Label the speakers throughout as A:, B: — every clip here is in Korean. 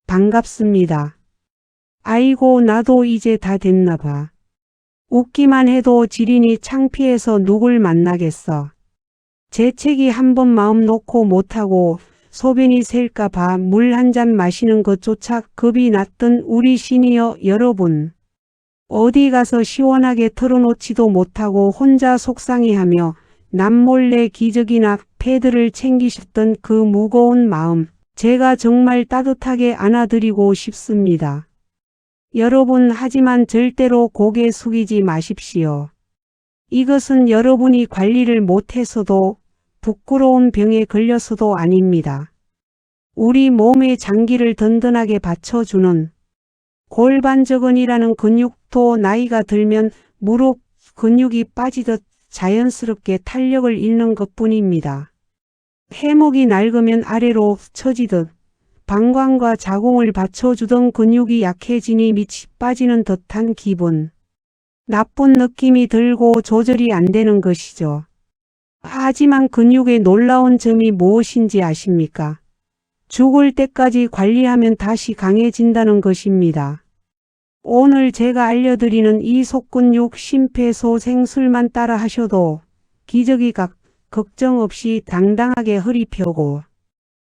A: 반갑습니다. 아이고 나도 이제 다 됐나 봐. 웃기만 해도 지린이 창피해서 누굴 만나겠어. 재채기 한번 마음 놓고 못하고 소변이 셀까 봐 물 한 잔 마시는 것조차 겁이 났던 우리 시니어 여러분. 어디 가서 시원하게 털어놓지도 못하고 혼자 속상해하며 남몰래 기저귀나 패드를 챙기셨던 그 무거운 마음, 제가 정말 따뜻하게 안아드리고 싶습니다. 여러분, 하지만 절대로 고개 숙이지 마십시오. 이것은 여러분이 관리를 못해서도 부끄러운 병에 걸려서도 아닙니다. 우리 몸의 장기를 든든하게 받쳐주는 골반저근이라는 근육도 나이가 들면 무릎 근육이 빠지듯 자연스럽게 탄력을 잃는 것뿐입니다. 해목이 낡으면 아래로 처지듯 방광과 자궁을 받쳐주던 근육이 약해지니 밑이 빠지는 듯한 기분. 나쁜 느낌이 들고 조절이 안 되는 것이죠. 하지만 근육의 놀라운 점이 무엇인지 아십니까? 죽을 때까지 관리하면 다시 강해진다는 것입니다. 오늘 제가 알려드리는 이 속근육 심폐소생술만 따라 하셔도 기저귀각 걱정 없이 당당하게 허리 펴고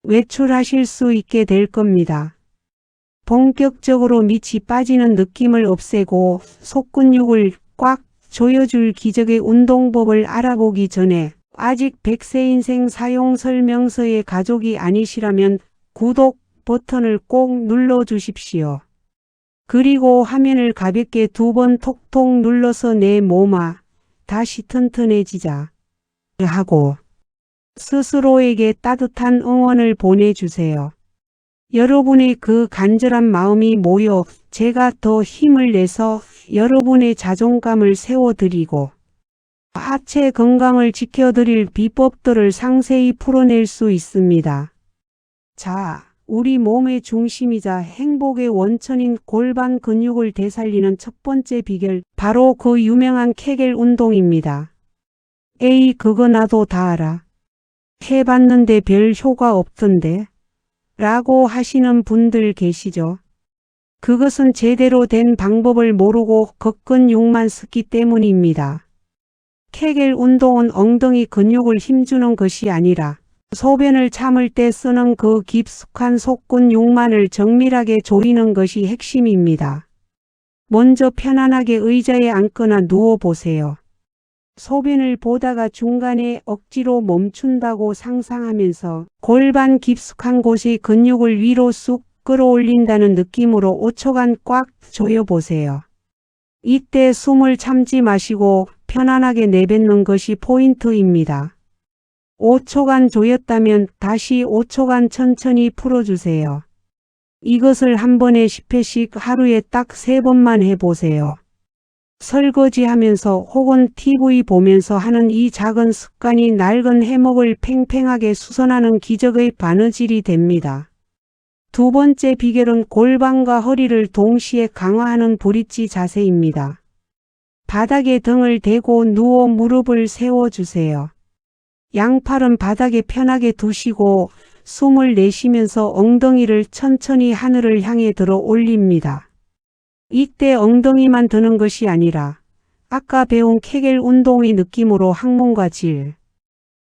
A: 외출하실 수 있게 될 겁니다. 본격적으로 밑이 빠지는 느낌을 없애고 속근육을 꽉 조여줄 기적의 운동법을 알아보기 전에 아직 100세 인생 사용 설명서의 가족이 아니시라면 구독 버튼을 꼭 눌러주십시오. 그리고 화면을 가볍게 2번 톡톡 눌러서 내 몸아 다시 튼튼해지자 하고 스스로에게 따뜻한 응원을 보내주세요. 여러분의 그 간절한 마음이 모여 제가 더 힘을 내서 여러분의 자존감을 세워드리고 하체 건강을 지켜드릴 비법들을 상세히 풀어낼 수 있습니다. 자, 우리 몸의 중심이자 행복의 원천인 골반 근육을 되살리는 첫 번째 비결, 바로 그 유명한 케겔 운동입니다. 에이, 그거 나도 다 알아. 해봤는데 별 효과 없던데? 라고 하시는 분들 계시죠? 그것은 제대로 된 방법을 모르고 겉근육만 쓰기 때문입니다. 케겔 운동은 엉덩이 근육을 힘주는 것이 아니라 소변을 참을 때 쓰는 그 깊숙한 속근육만을 정밀하게 조이는 것이 핵심입니다. 먼저 편안하게 의자에 앉거나 누워보세요. 소변을 보다가 중간에 억지로 멈춘다고 상상하면서 골반 깊숙한 곳의 근육을 위로 쑥 끌어올린다는 느낌으로 5초간 꽉 조여보세요. 이때 숨을 참지 마시고 편안하게 내뱉는 것이 포인트입니다. 5초간 조였다면 다시 5초간 천천히 풀어주세요. 이것을 한 번에 10회씩 하루에 딱 3번만 해보세요. 설거지하면서 혹은 TV 보면서 하는 이 작은 습관이 낡은 해목을 팽팽하게 수선하는 기적의 바느질이 됩니다. 두 번째 비결은 골반과 허리를 동시에 강화하는 브릿지 자세입니다. 바닥에 등을 대고 누워 무릎을 세워주세요. 양팔은 바닥에 편하게 두시고 숨을 내쉬면서 엉덩이를 천천히 하늘을 향해 들어 올립니다. 이때 엉덩이만 드는 것이 아니라 아까 배운 케겔 운동의 느낌으로 항문과 질,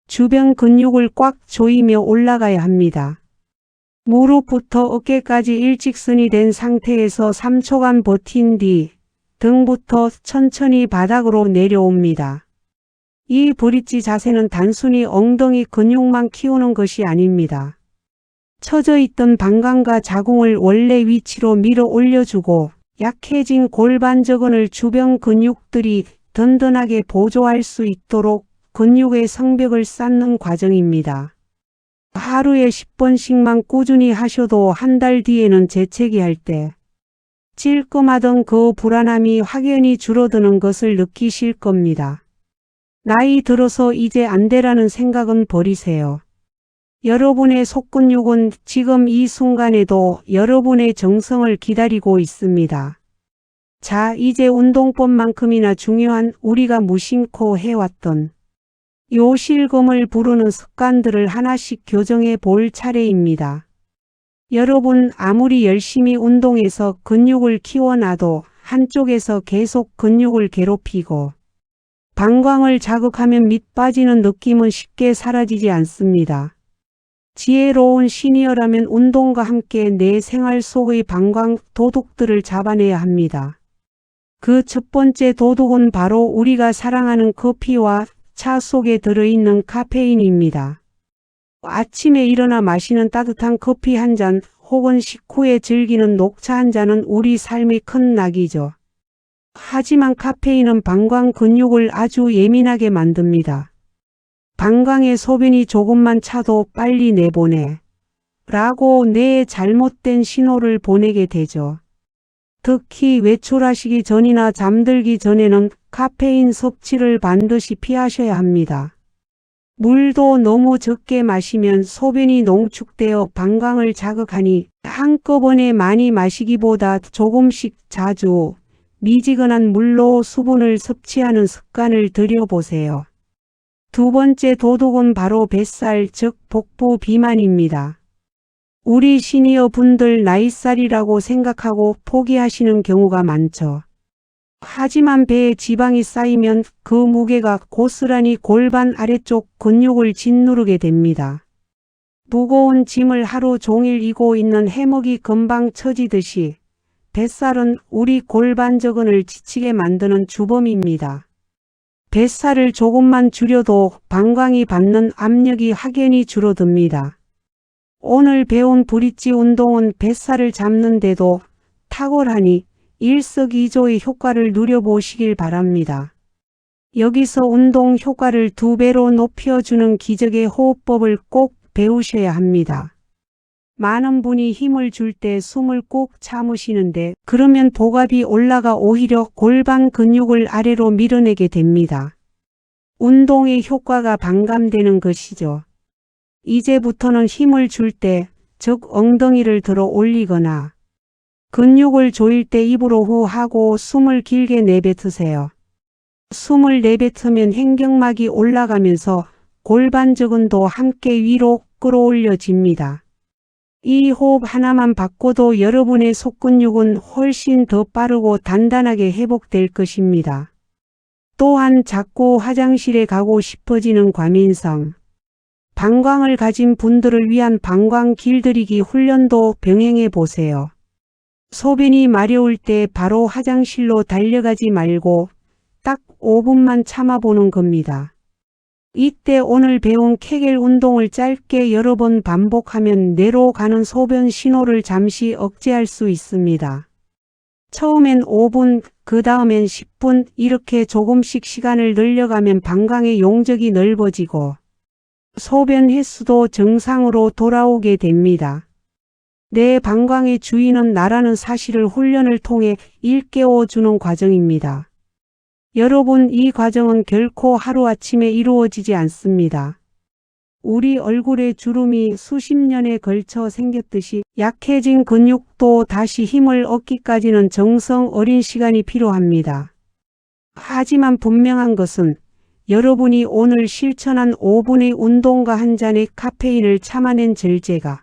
A: 주변 근육을 꽉 조이며 올라가야 합니다. 무릎부터 어깨까지 일직선이 된 상태에서 3초간 버틴 뒤 등부터 천천히 바닥으로 내려옵니다. 이 브릿지 자세는 단순히 엉덩이 근육만 키우는 것이 아닙니다. 처져 있던 방광과 자궁을 원래 위치로 밀어 올려주고 약해진 골반저근을 주변 근육들이 든든하게 보조할 수 있도록 근육의 성벽을 쌓는 과정입니다. 하루에 10번씩만 꾸준히 하셔도 한 달 뒤에는 재채기할 때 찔끔하던 그 불안함이 확연히 줄어드는 것을 느끼실 겁니다. 나이 들어서 이제 안 되라는 생각은 버리세요. 여러분의 속근육은 지금 이 순간에도 여러분의 정성을 기다리고 있습니다. 자, 이제 운동법만큼이나 중요한 우리가 무심코 해왔던 요실금을 부르는 습관들을 하나씩 교정해 볼 차례입니다. 여러분 아무리 열심히 운동해서 근육을 키워놔도 한쪽에서 계속 근육을 괴롭히고 방광을 자극하면 밑 빠지는 느낌은 쉽게 사라지지 않습니다. 지혜로운 시니어라면 운동과 함께 내 생활 속의 방광 도둑들을 잡아내야 합니다. 그 첫 번째 도둑은 바로 우리가 사랑하는 커피와 차 속에 들어있는 카페인입니다. 아침에 일어나 마시는 따뜻한 커피 한 잔 혹은 식후에 즐기는 녹차 한 잔은 우리 삶의 큰 낙이죠. 하지만 카페인은 방광 근육을 아주 예민하게 만듭니다. 방광의 소변이 조금만 차도 빨리 내보내 라고 뇌에 잘못된 신호를 보내게 되죠. 특히 외출하시기 전이나 잠들기 전에는 카페인 섭취를 반드시 피하셔야 합니다. 물도 너무 적게 마시면 소변이 농축되어 방광을 자극하니 한꺼번에 많이 마시기보다 조금씩 자주 미지근한 물로 수분을 섭취하는 습관을 들여보세요. 두 번째 도둑은 바로 뱃살, 즉 복부 비만입니다. 우리 시니어 분들 나이살이라고 생각하고 포기하시는 경우가 많죠. 하지만 배에 지방이 쌓이면 그 무게가 고스란히 골반 아래쪽 근육을 짓누르게 됩니다. 무거운 짐을 하루 종일 이고 있는 해먹이 금방 처지듯이 뱃살은 우리 골반저근을 지치게 만드는 주범입니다. 뱃살을 조금만 줄여도 방광이 받는 압력이 확연히 줄어듭니다. 오늘 배운 브릿지 운동은 뱃살을 잡는데도 탁월하니 일석이조의 효과를 누려보시길 바랍니다. 여기서 운동 효과를 2배로 높여주는 기적의 호흡법을 꼭 배우셔야 합니다. 많은 분이 힘을 줄 때 숨을 꼭 참으시는데 그러면 복압이 올라가 오히려 골반 근육을 아래로 밀어내게 됩니다. 운동의 효과가 반감되는 것이죠. 이제부터는 힘을 줄 때, 즉 엉덩이를 들어 올리거나 근육을 조일 때 입으로 후 하고 숨을 길게 내뱉으세요. 숨을 내뱉으면 횡격막이 올라가면서 골반저근도 함께 위로 끌어올려집니다. 이 호흡 하나만 바꿔도 여러분의 속근육은 훨씬 더 빠르고 단단하게 회복될 것입니다. 또한 자꾸 화장실에 가고 싶어지는 과민성, 방광을 가진 분들을 위한 방광 길들이기 훈련도 병행해 보세요. 소변이 마려울 때 바로 화장실로 달려가지 말고 딱 5분만 참아보는 겁니다. 이때 오늘 배운 케겔 운동을 짧게 여러 번 반복하면 뇌로 가는 소변 신호를 잠시 억제할 수 있습니다. 처음엔 5분, 그 다음엔 10분 이렇게 조금씩 시간을 늘려가면 방광의 용적이 넓어지고 소변 횟수도 정상으로 돌아오게 됩니다. 내 방광의 주인은 나라는 사실을 훈련을 통해 일깨워주는 과정입니다. 여러분, 이 과정은 결코 하루아침에 이루어지지 않습니다. 우리 얼굴에 주름이 수십 년에 걸쳐 생겼듯이 약해진 근육도 다시 힘을 얻기까지는 정성 어린 시간이 필요합니다. 하지만 분명한 것은 여러분이 오늘 실천한 5분의 운동과 한 잔의 카페인을 참아낸 절제가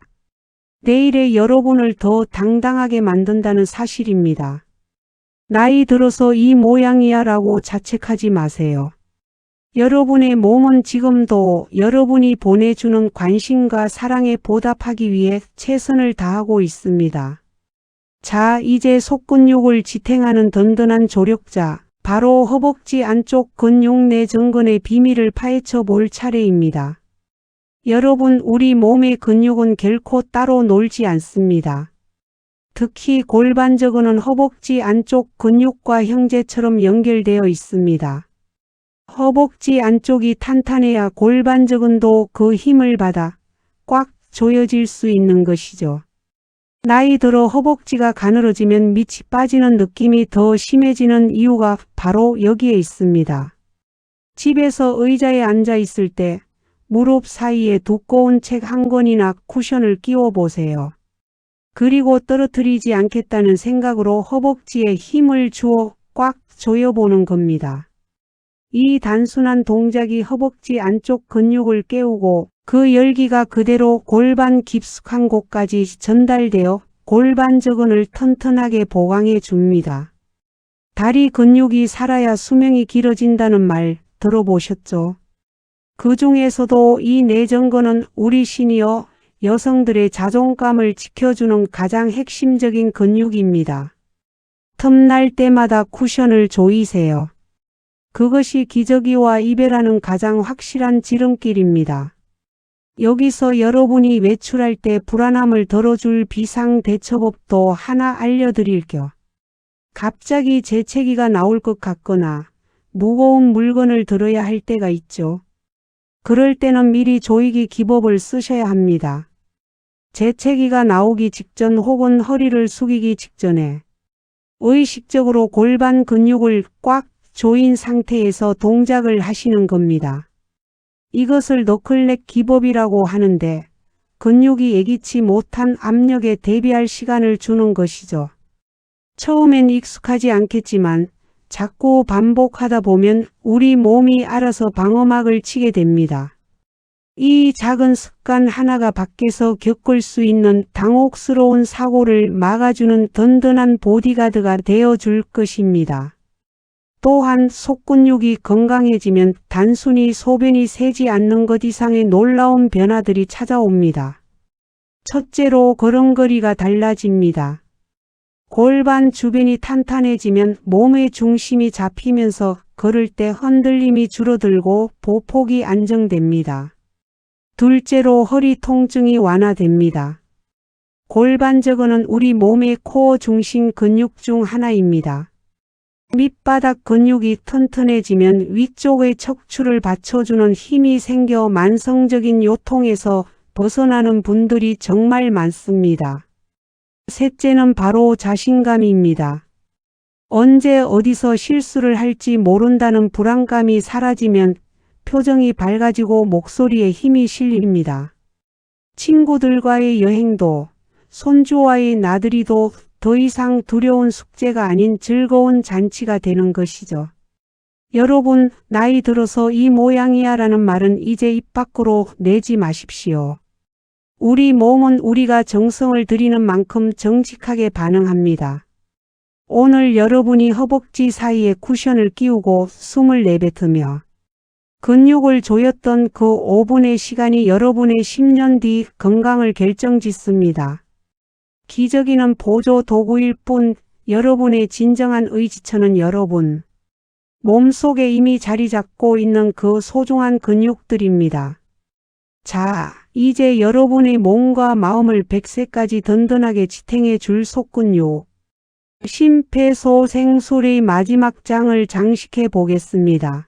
A: 내일의 여러분을 더 당당하게 만든다는 사실입니다. 나이 들어서 이 모양이야 라고 자책하지 마세요. 여러분의 몸은 지금도 여러분이 보내주는 관심과 사랑에 보답하기 위해 최선을 다하고 있습니다. 자, 이제 속근육을 지탱하는 든든한 조력자, 바로 허벅지 안쪽 근육 내전근의 비밀을 파헤쳐 볼 차례입니다. 여러분, 우리 몸의 근육은 결코 따로 놀지 않습니다. 특히 골반저근은 허벅지 안쪽 근육과 형제처럼 연결되어 있습니다. 허벅지 안쪽이 탄탄해야 골반저근도 그 힘을 받아 꽉 조여질 수 있는 것이죠. 나이 들어 허벅지가 가늘어지면 밑이 빠지는 느낌이 더 심해지는 이유가 바로 여기에 있습니다. 집에서 의자에 앉아 있을 때 무릎 사이에 두꺼운 책 한 권이나 쿠션을 끼워 보세요. 그리고 떨어뜨리지 않겠다는 생각으로 허벅지에 힘을 주어 꽉 조여보는 겁니다. 이 단순한 동작이 허벅지 안쪽 근육을 깨우고 그 열기가 그대로 골반 깊숙한 곳까지 전달되어 골반저근을 튼튼하게 보강해 줍니다. 다리 근육이 살아야 수명이 길어진다는 말 들어보셨죠? 그 중에서도 이 내전근은 우리 시니어 여성들의 자존감을 지켜주는 가장 핵심적인 근육입니다. 틈날 때마다 쿠션을 조이세요. 그것이 기저귀와 이별하는 가장 확실한 지름길입니다. 여기서 여러분이 외출할 때 불안함을 덜어줄 비상대처법도 하나 알려드릴게요. 갑자기 재채기가 나올 것 같거나 무거운 물건을 들어야 할 때가 있죠. 그럴 때는 미리 조이기 기법을 쓰셔야 합니다. 재채기가 나오기 직전 혹은 허리를 숙이기 직전에 의식적으로 골반 근육을 꽉 조인 상태에서 동작을 하시는 겁니다. 이것을 너클넥 기법이라고 하는데 근육이 예기치 못한 압력에 대비할 시간을 주는 것이죠. 처음엔 익숙하지 않겠지만 자꾸 반복하다 보면 우리 몸이 알아서 방어막을 치게 됩니다. 이 작은 습관 하나가 밖에서 겪을 수 있는 당혹스러운 사고를 막아주는 든든한 보디가드가 되어줄 것입니다. 또한 속근육이 건강해지면 단순히 소변이 새지 않는 것 이상의 놀라운 변화들이 찾아옵니다. 첫째로 걸음걸이가 달라집니다. 골반 주변이 탄탄해지면 몸의 중심이 잡히면서 걸을 때 흔들림이 줄어들고 보폭이 안정됩니다. 둘째로 허리 통증이 완화됩니다. 골반저근은 우리 몸의 코어 중심 근육 중 하나입니다. 밑바닥 근육이 튼튼해지면 위쪽의 척추를 받쳐주는 힘이 생겨 만성적인 요통에서 벗어나는 분들이 정말 많습니다. 셋째는 바로 자신감입니다. 언제 어디서 실수를 할지 모른다는 불안감이 사라지면 표정이 밝아지고 목소리에 힘이 실립니다. 친구들과의 여행도, 손주와의 나들이도 더 이상 두려운 숙제가 아닌 즐거운 잔치가 되는 것이죠. 여러분, 나이 들어서 이 모양이야 라는 말은 이제 입 밖으로 내지 마십시오. 우리 몸은 우리가 정성을 들이는 만큼 정직하게 반응합니다. 오늘 여러분이 허벅지 사이에 쿠션을 끼우고 숨을 내뱉으며 근육을 조였던 그 5분의 시간이 여러분의 10년 뒤 건강을 결정짓습니다. 기저귀는 보조 도구일 뿐 여러분의 진정한 의지처는 여러분 몸속에 이미 자리 잡고 있는 그 소중한 근육들입니다. 자, 이제 여러분의 몸과 마음을 100세까지 든든하게 지탱해 줄 속근육, 심폐소생술의 마지막 장을 장식해 보겠습니다.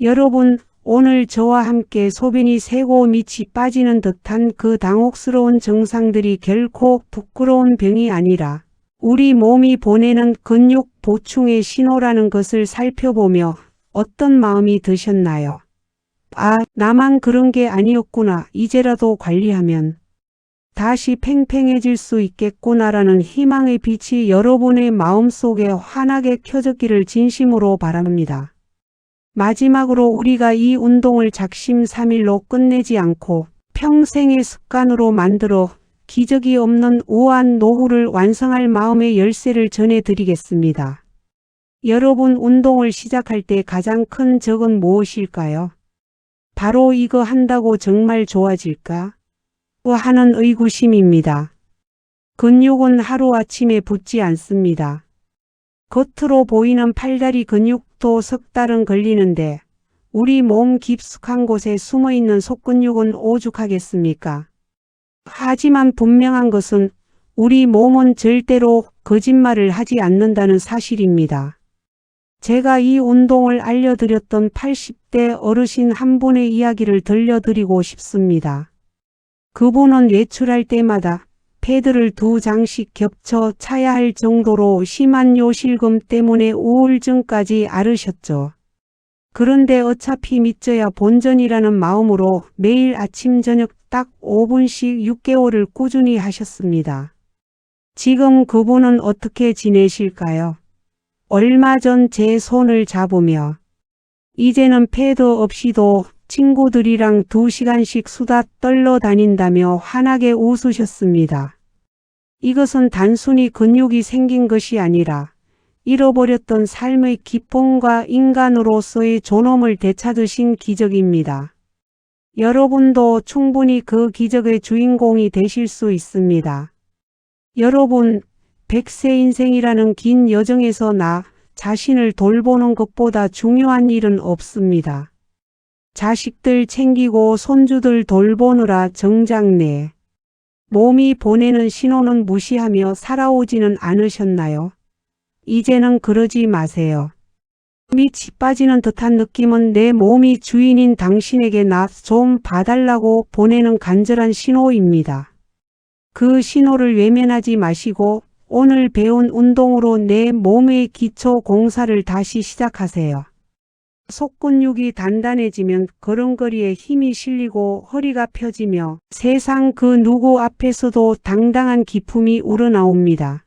A: 여러분, 오늘 저와 함께 소변이 새고 밑이 빠지는 듯한 그 당혹스러운 증상들이 결코 부끄러운 병이 아니라 우리 몸이 보내는 근육 보충의 신호라는 것을 살펴보며 어떤 마음이 드셨나요? 아, 나만 그런 게 아니었구나. 이제라도 관리하면 다시 팽팽해질 수 있겠구나라는 희망의 빛이 여러분의 마음속에 환하게 켜졌기를 진심으로 바랍니다. 마지막으로 우리가 이 운동을 작심삼일로 끝내지 않고 평생의 습관으로 만들어 기적이 없는 우아한 노후를 완성할 마음의 열쇠를 전해드리겠습니다. 여러분, 운동을 시작할 때 가장 큰 적은 무엇일까요? 바로 이거 한다고 정말 좋아질까? 하는 의구심입니다. 근육은 하루아침에 붙지 않습니다. 겉으로 보이는 팔다리 근육도 석 달은 걸리는데 우리 몸 깊숙한 곳에 숨어있는 속근육은 오죽하겠습니까? 하지만 분명한 것은 우리 몸은 절대로 거짓말을 하지 않는다는 사실입니다. 제가 이 운동을 알려드렸던 80대 어르신 한 분의 이야기를 들려드리고 싶습니다. 그분은 외출할 때마다 패드를 2장씩 겹쳐 차야 할 정도로 심한 요실금 때문에 우울증까지 앓으셨죠. 그런데 어차피 믿져야 본전이라는 마음으로 매일 아침 저녁 딱 5분씩 6개월을 꾸준히 하셨습니다. 지금 그분은 어떻게 지내실까요? 얼마 전 제 손을 잡으며 이제는 패드 없이도 친구들이랑 2시간씩 수다 떨러 다닌다며 환하게 웃으셨습니다. 이것은 단순히 근육이 생긴 것이 아니라 잃어버렸던 삶의 기쁨과 인간으로서의 존엄을 되찾으신 기적입니다. 여러분도 충분히 그 기적의 주인공이 되실 수 있습니다. 여러분, 100세 인생이라는 긴 여정에서 나 자신을 돌보는 것보다 중요한 일은 없습니다. 자식들 챙기고 손주들 돌보느라 정작 내 몸이 보내는 신호는 무시하며 살아오지는 않으셨나요? 이제는 그러지 마세요. 밑이 빠지는 듯한 느낌은 내 몸이 주인인 당신에게 나 좀 봐달라고 보내는 간절한 신호입니다. 그 신호를 외면하지 마시고 오늘 배운 운동으로 내 몸의 기초 공사를 다시 시작하세요. 속근육이 단단해지면 걸음걸이에 힘이 실리고 허리가 펴지며 세상 그 누구 앞에서도 당당한 기품이 우러나옵니다.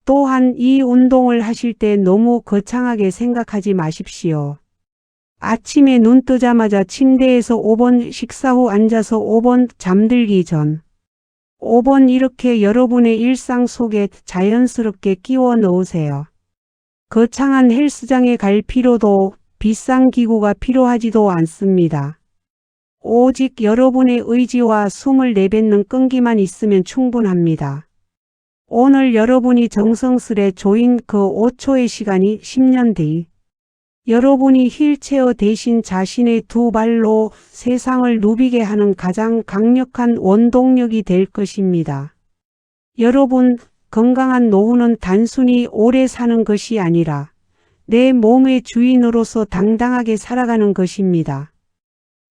A: 또한 이 운동을 하실 때 너무 거창하게 생각하지 마십시오. 아침에 눈 뜨자마자 침대에서 5번, 식사 후 앉아서 5번, 잠들기 전 5번 이렇게 여러분의 일상 속에 자연스럽게 끼워 넣으세요. 거창한 헬스장에 갈 필요도 비싼 기구가 필요하지도 않습니다. 오직 여러분의 의지와 숨을 내뱉는 끈기만 있으면 충분합니다. 오늘 여러분이 정성스레 조인 그 5초의 시간이 10년 뒤 여러분이 휠체어 대신 자신의 2발로 세상을 누비게 하는 가장 강력한 원동력이 될 것입니다. 여러분, 건강한 노후는 단순히 오래 사는 것이 아니라 내 몸의 주인으로서 당당하게 살아가는 것입니다.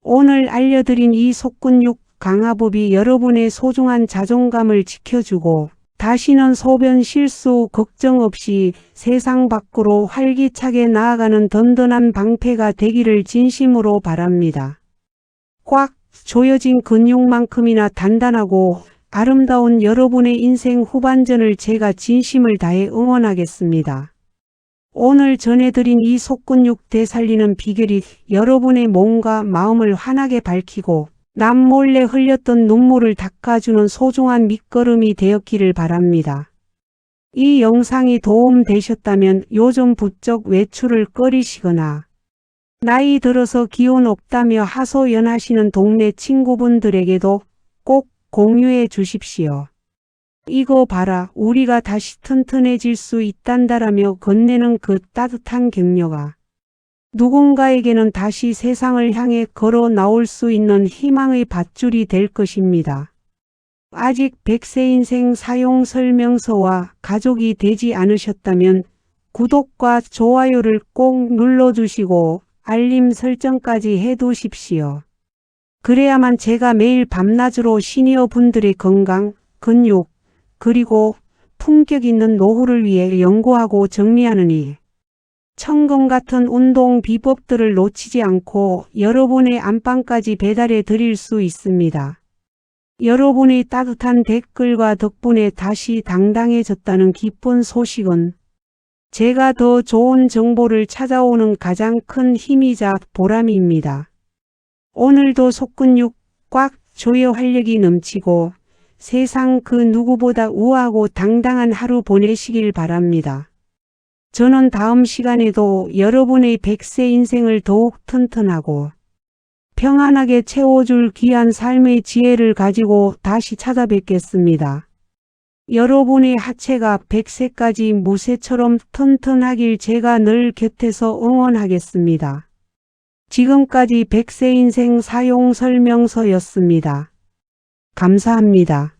A: 오늘 알려드린 이 속근육 강화법이 여러분의 소중한 자존감을 지켜주고 다시는 소변 실수 걱정 없이 세상 밖으로 활기차게 나아가는 든든한 방패가 되기를 진심으로 바랍니다. 꽉 조여진 근육만큼이나 단단하고 아름다운 여러분의 인생 후반전을 제가 진심을 다해 응원하겠습니다. 오늘 전해드린 이 속근육 되살리는 비결이 여러분의 몸과 마음을 환하게 밝히고 남몰래 흘렸던 눈물을 닦아주는 소중한 밑거름이 되었기를 바랍니다. 이 영상이 도움되셨다면 요즘 부쩍 외출을 꺼리시거나 나이 들어서 기운 없다며 하소연하시는 동네 친구분들에게도 꼭 공유해 주십시오. 이거 봐라, 우리가 다시 튼튼해질 수 있단다라며 건네는 그 따뜻한 격려가 누군가에게는 다시 세상을 향해 걸어 나올 수 있는 희망의 밧줄이 될 것입니다. 아직 100세 인생 사용 설명서와 가족이 되지 않으셨다면 구독과 좋아요를 꼭 눌러주시고 알림 설정까지 해두십시오. 그래야만 제가 매일 밤낮으로 시니어 분들의 건강, 근육, 그리고 품격 있는 노후를 위해 연구하고 정리하느니 천금 같은 운동 비법들을 놓치지 않고 여러분의 안방까지 배달해 드릴 수 있습니다. 여러분의 따뜻한 댓글과 덕분에 다시 당당해졌다는 기쁜 소식은 제가 더 좋은 정보를 찾아오는 가장 큰 힘이자 보람입니다. 오늘도 속근육 꽉 조여 활력이 넘치고 세상 그 누구보다 우아하고 당당한 하루 보내시길 바랍니다. 저는 다음 시간에도 여러분의 100세 인생을 더욱 튼튼하고 평안하게 채워줄 귀한 삶의 지혜를 가지고 다시 찾아뵙겠습니다. 여러분의 하체가 100세까지 무쇠처럼 튼튼하길 제가 늘 곁에서 응원하겠습니다. 지금까지 100세 인생 사용 설명서였습니다. 감사합니다.